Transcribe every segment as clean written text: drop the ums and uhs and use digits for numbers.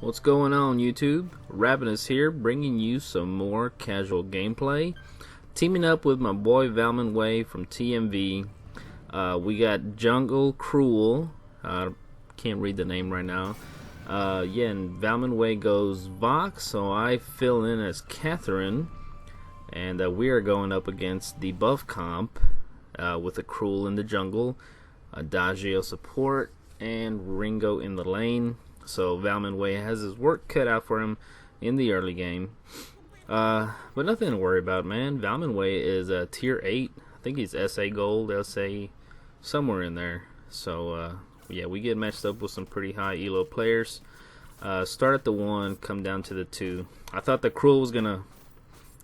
What's going on, YouTube? Ravenous here, bringing you some more casual gameplay. Teaming up with my boy Valmanway from TMV. We got Jungle Krul. Can't read the name right now. Yeah, and Valmanway goes Vox, so I fill in as Catherine. And we are going up against the buff comp with a Krul in the jungle, Adagio support, and Ringo in the lane. So Valmanway has his work cut out for him in the early game. But nothing to worry about, man. Valmanway is tier 8. I think he's SA gold, SA, somewhere in there. So yeah, we get matched up with some pretty high elo players. Start at the 1, come down to the 2. I thought the Krul was going to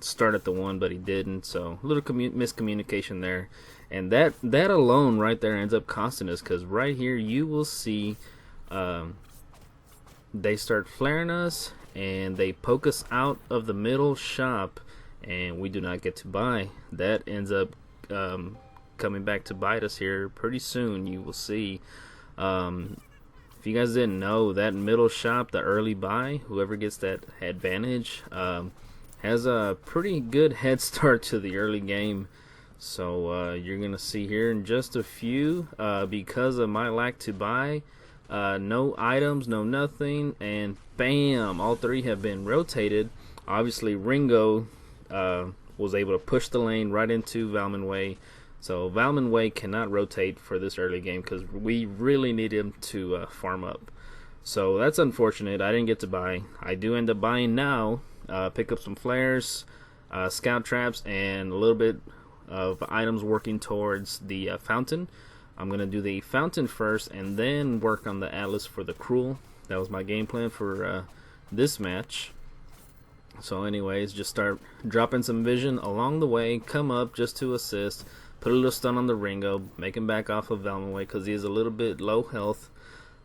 start at the 1, but he didn't. So a little miscommunication there. And that alone right there ends up costing us, because right here you will see they start flaring us and they poke us out of the middle shop, and we do not get to buy. That ends up coming back to bite us here pretty soon. You will see. If you guys didn't know, that middle shop, the early buy, whoever gets that advantage has a pretty good head start to the early game. So you're gonna see here in just a few, because of my lack to buy, no items, no nothing, and bam, all 3 have been rotated. Obviously Ringo was able to push the lane right into Valmanway, so Valmanway cannot rotate for this early game because we really need him to farm up. So that's unfortunate. I didn't get to buy. I do end up buying now. Pick up some flares, scout traps, and a little bit of items working towards the fountain. I'm going to do the fountain first and then work on the Atlas for the Krul. That was my game plan for this match. So anyways, just start dropping some vision along the way, come up just to assist, put a little stun on the Ringo, make him back off of Valmanway because he is a little bit low health.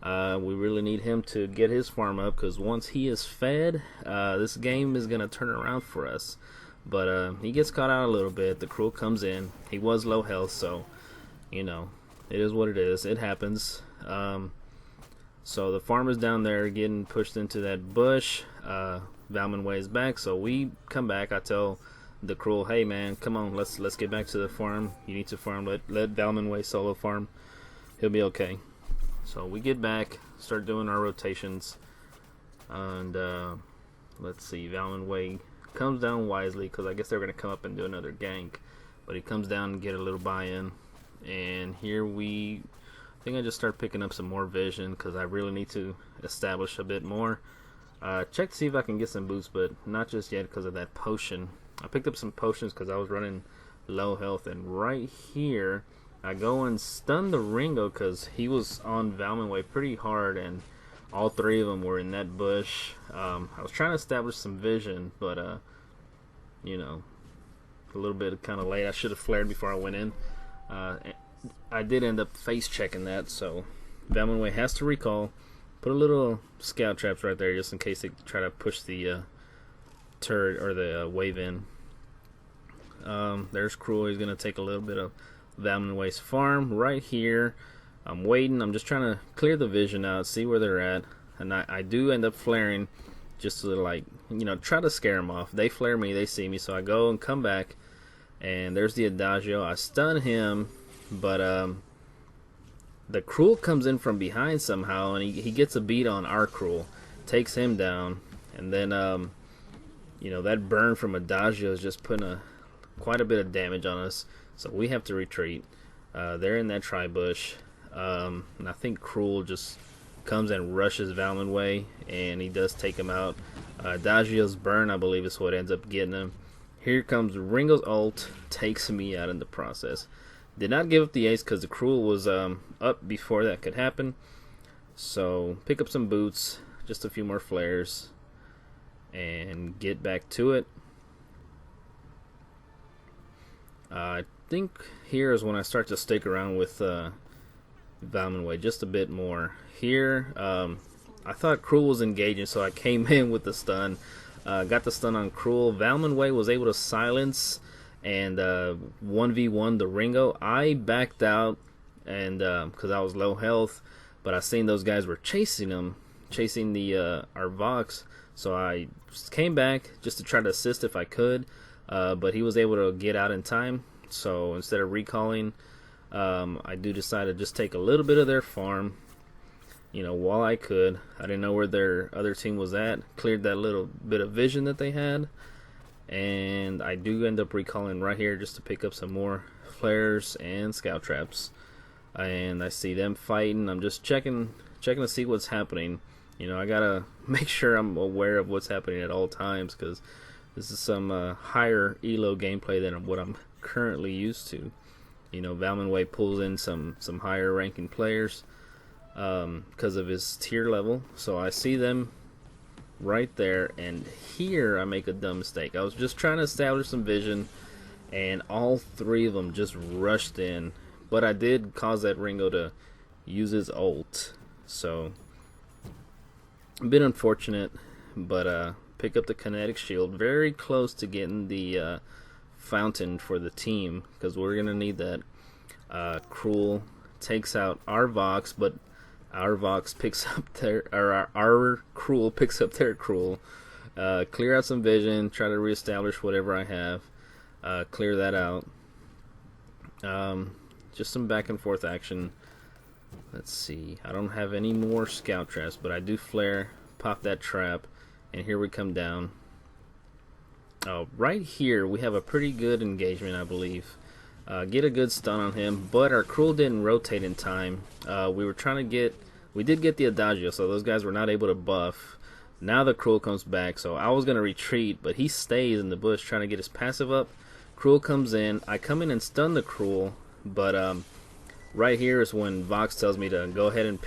We really need him to get his farm up, because once he is fed, this game is going to turn around for us. But he gets caught out a little bit. The Krul comes in. He was low health, so, you know, it is what it is. It happens. So the farmer's down there getting pushed into that bush. Valmanway is back, so we come back. I tell the Krul, hey man, come on, let's get back to the farm. You need to farm. Let Valmanway solo farm. He'll be okay. So we get back, start doing our rotations, and let's see. Valmanway comes down wisely, because I guess they're going to come up and do another gank, but he comes down and get a little buy-in. And here I think I just start picking up some more vision, because I really need to establish a bit more. Check to see if I can get some boosts, but not just yet because of that potion. I picked up some potions because I was running low health, and right here I go and stun the Ringo because he was on Valmanway pretty hard, and all 3 of them were in that bush. I was trying to establish some vision, but you know, a little bit kind of late. I should have flared before I went in. I did end up face checking that, so Valmanway has to recall. Put a little scout traps right there just in case they try to push the turret or the wave in. There's Krul. He's going to take a little bit of Valmanway's farm right here. I'm waiting. I'm just trying to clear the vision out, see where they're at. And I do end up flaring just to, like, you know, try to scare them off. They flare me, they see me, so I go and come back. And there's the Adagio. I stun him, but the Krul comes in from behind somehow, and he gets a beat on our Krul, takes him down, and then you know, that burn from Adagio is just putting quite a bit of damage on us, so we have to retreat. They're in that tri-bush, and I think Krul just comes and rushes Valmanway, and he does take him out. Adagio's burn, I believe, is what ends up getting him. Here comes Ringo's ult, takes me out in the process. Did not give up the ace because the Krul was up before that could happen. So pick up some boots, just a few more flares, and get back to it. I think here is when I start to stick around with Valmanway just a bit more. Here, I thought Krul was engaging, so I came in with the stun. Got the stun on Krul. Valmanway was able to silence and 1v1 the Ringo. I backed out, and because I was low health, but I seen those guys were chasing him, chasing the our Vox. So I came back just to try to assist if I could, but he was able to get out in time. So instead of recalling, I do decide to just take a little bit of their farm, while I could. I didn't know where their other team was at. Cleared that little bit of vision that they had, and I do end up recalling right here just to pick up some more flares and scout traps. And I see them fighting. I'm just checking to see what's happening. I gotta make sure I'm aware of what's happening at all times, because this is some higher elo gameplay than what I'm currently used to. Valmanway pulls in some higher ranking players because of his tier level. So I see them right there, and here I make a dumb mistake. I was just trying to establish some vision, and all three of them just rushed in. But I did cause that Ringo to use his ult, so a bit unfortunate. But pick up the kinetic shield, very close to getting the fountain for the team, because we're gonna need that. Krul takes out our Vox, but our Vox picks up our Krul picks up their Krul. Clear out some vision, try to reestablish whatever I have. Clear that out. Just some back and forth action. Let's see. I don't have any more scout traps, but I do flare, pop that trap, and here we come down. Right here we have a pretty good engagement, I believe. Get a good stun on him, but our Krul didn't rotate in time. We did get the Adagio, so those guys were not able to buff. Now the Krul comes back, so I was going to retreat, but he stays in the bush trying to get his passive up. Krul comes in. I come in and stun the Krul, but right here is when Vox tells me to go ahead and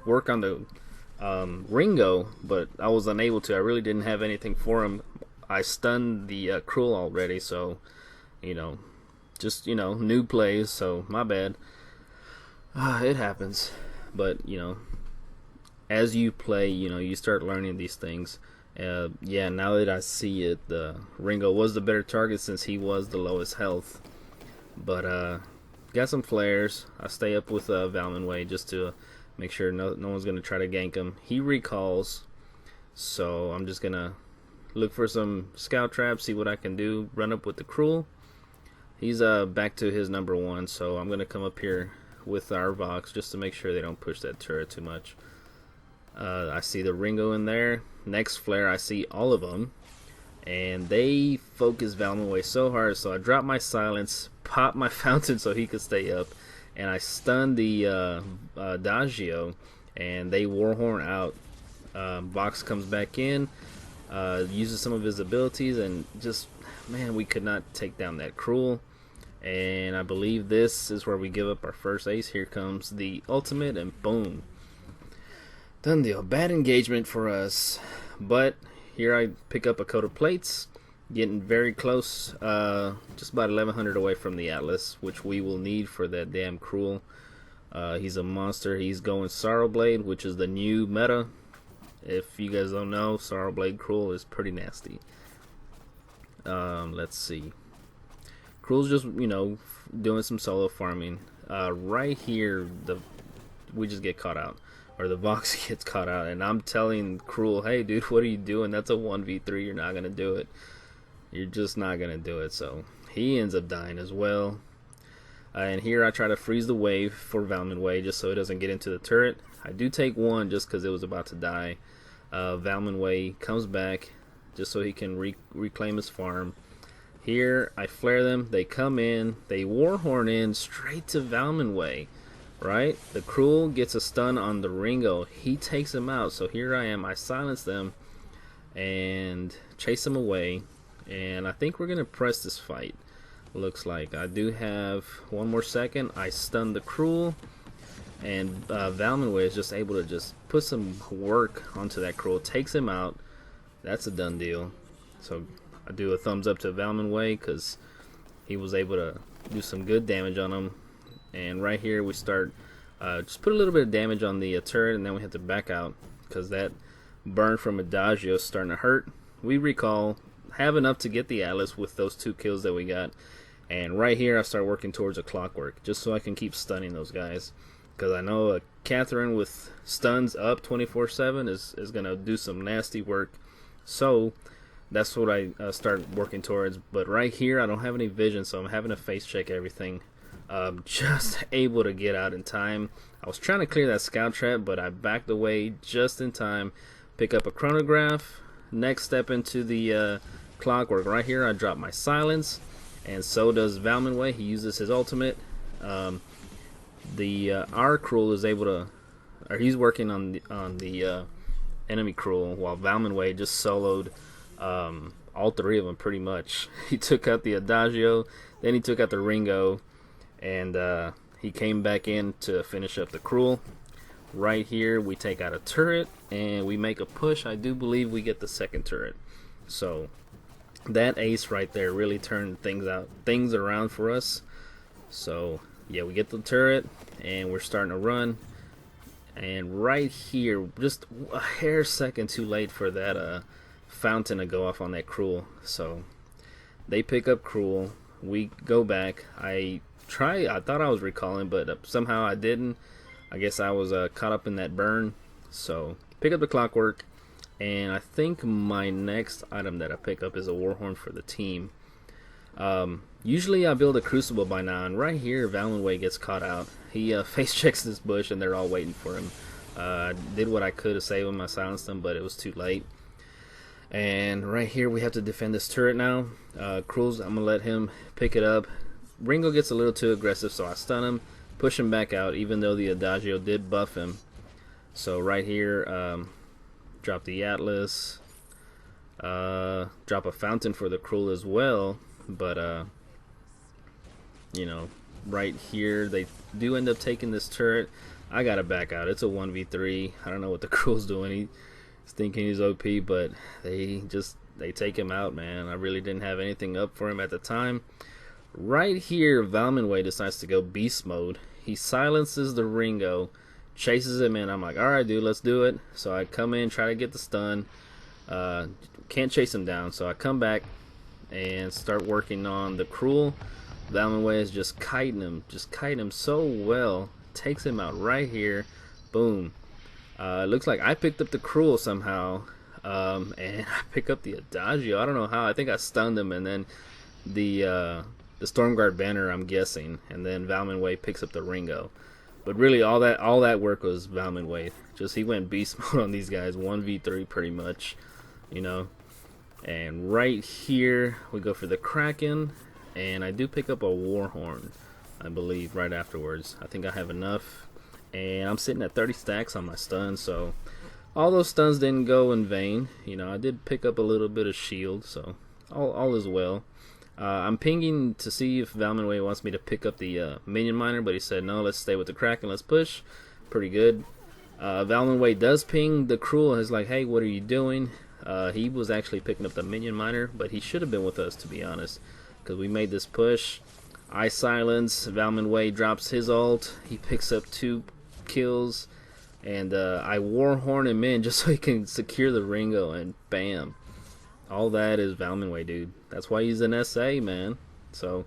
work on the Ringo, but I was unable to. I really didn't have anything for him. I stunned the Krul already, so just new plays, so my bad. It happens, but as you play, you start learning these things. Yeah, now that I see it, the Ringo was the better target since he was the lowest health. But got some flares. I stay up with Valmanway just to make sure no one's gonna try to gank him. He recalls, so I'm just gonna look for some scout traps, see what I can do. Run up with the Krul. He's back to his number 1, so I'm gonna come up here with our Vox just to make sure they don't push that turret too much. I see the Ringo in there. Next flare, I see all of them, and they focus Valmanway so hard, so I drop my silence, pop my fountain so he could stay up, and I stun the Adagio, and they Warhorn out. Vox comes back in, uses some of his abilities, and just, man, we could not take down that Krul. And I believe this is where we give up our first ace. Here comes the ultimate, and boom. Done deal. Bad engagement for us. But here I pick up a coat of plates. Getting very close. Just about 1100 away from the Atlas, which we will need for that damn Krul. He's a monster. He's going Sorrowblade, which is the new meta. If you guys don't know, Sorrowblade Krul is pretty nasty. Let's see. Krul's just, doing some solo farming. Right here, we just get caught out. Or the Vox gets caught out. And I'm telling Krul, hey, dude, what are you doing? That's a 1v3. You're not going to do it. You're just not going to do it. So he ends up dying as well. And here I try to freeze the wave for Valmanway just so it doesn't get into the turret. I do take one just because it was about to die. Valmanway comes back just so he can reclaim his farm. Here I flare them. They come in. They Warhorn in straight to Valmanway. Right? The Krul gets a stun on the Ringo. He takes him out. So here I am. I silence them and chase them away. And I think we're going to press this fight. Looks like. I do have one more second. I stun the Krul. And Valmanway is just able to just put some work onto that Krul. Takes him out. That's a done deal. So I do a thumbs up to Valmanway because he was able to do some good damage on him. And right here we start just put a little bit of damage on the turret, and then we have to back out because that burn from Adagio is starting to hurt. We recall, have enough to get the Atlas with those 2 kills that we got. And right here I start working towards a clockwork just so I can keep stunning those guys, because I know a Catherine with stuns up 24/7 is gonna do some nasty work. So that's what I start working towards. But right here, I don't have any vision, so I'm having to face check everything. Just able to get out in time. I was trying to clear that scout trap, but I backed away just in time. Pick up a chronograph. Next step into the clockwork. Right here, I drop my silence, and so does Valmanway. He uses his ultimate. Our Krul is able to, or he's working on the enemy Krul, while Valmanway just soloed all three of them pretty much. He took out the Adagio, then he took out the Ringo, and he came back in to finish up the Krul. Right here, we take out a turret and we make a push. I do believe we get the second turret. So that ace right there really turned things around for us. So yeah, we get the turret and we're starting to run. And right here, just a hair second too late for that fountain to go off on that Krul. So they pick up Krul. We go back. I thought I was recalling, but somehow I didn't. I guess I was caught up in that burn. So pick up the clockwork, and I think my next item that I pick up is a warhorn for the team. Usually I build a crucible by now, and right here Valmanway gets caught out. He face checks this bush and they're all waiting for him. Did what I could to save him. I silenced him, but it was too late. And right here we have to defend this turret now. Krul's, I'm gonna let him pick it up. Ringo gets a little too aggressive, so I stun him, push him back out, even though the Adagio did buff him. So right here, drop the Atlas, drop a fountain for the Krul as well. But you know, right here they do end up taking this turret. I gotta back out. It's a 1v3. I don't know what the Krul's doing. He's thinking he's OP, but they take him out, man. I really didn't have anything up for him at the time. Right here, Valmanway decides to go beast mode. He silences the Ringo, chases him in. I'm like, alright dude, let's do it. So I come in, try to get the stun. Can't chase him down, so I come back and start working on the Krul. Valmanway is just kiting him so well. Takes him out right here. Boom. It looks like I picked up the Krul somehow. And I pick up the Adagio. I don't know how. I think I stunned him, and then the Stormguard banner, I'm guessing, and then Valmanway picks up the Ringo. But really, all that work was Valmanway. Just he went beast mode on these guys, 1v3 pretty much, you know. And right here we go for the Kraken, and I do pick up a Warhorn, I believe, right afterwards. I think I have enough, and I'm sitting at 30 stacks on my stun, so all those stuns didn't go in vain. You know, I did pick up a little bit of shield, so all is well. I'm pinging to see if Valmanway wants me to pick up the minion miner, but he said no, let's stay with the Kraken, let's push. Pretty good. Valmanway does ping the Krul. He's like, hey, what are you doing? He was actually picking up the minion miner, but he should have been with us, to be honest, because we made this push. I silence. Valmanway drops his ult. He picks up 2 kills, and I warhorn him in just so he can secure the Ringo, and bam. All that is Valmanway, dude. That's why he's an SA, man. So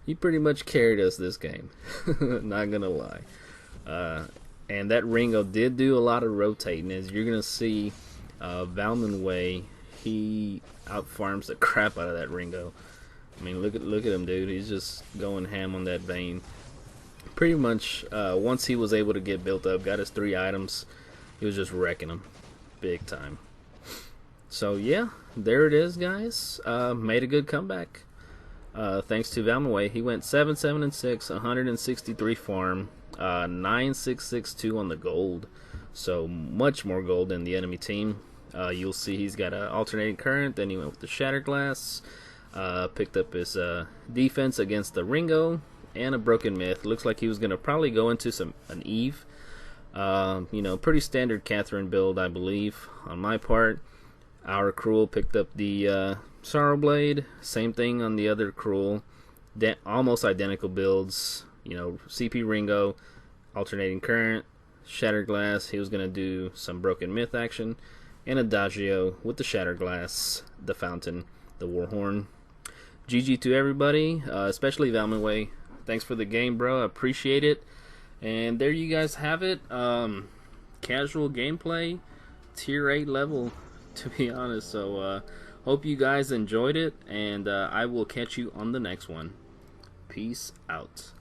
he pretty much carried us this game. Not gonna lie. And that Ringo did do a lot of rotating. As you're gonna see, Valmanway, he outfarms the crap out of that Ringo. I mean, look at him, dude. He's just going ham on that Vayne. Pretty much, once he was able to get built up, got his 3 items, he was just wrecking them, big time. So yeah, there it is, guys. Made a good comeback. Thanks to Valmanway. He went 7-7-6, 163 farm, 9662 on the gold. So much more gold than the enemy team. You'll see he's got an alternating current. Then he went with the Shattered Glass. Picked up his defense against the Ringo and a Broken Myth. Looks like he was gonna probably go into an Eve. You know, pretty standard Catherine build, I believe, on my part. Our Krul picked up the Sorrow Blade. Same thing on the other Krul. Almost identical builds. You know, CP Ringo, alternating current, Shattered Glass. He was going to do some Broken Myth action. And Adagio with the Shattered Glass, the Fountain, the Warhorn. GG to everybody, especially Valmanway. Thanks for the game, bro. I appreciate it. And there you guys have it. Casual gameplay, tier 8 level, to be honest. So hope you guys enjoyed it, and I will catch you on the next one. Peace out.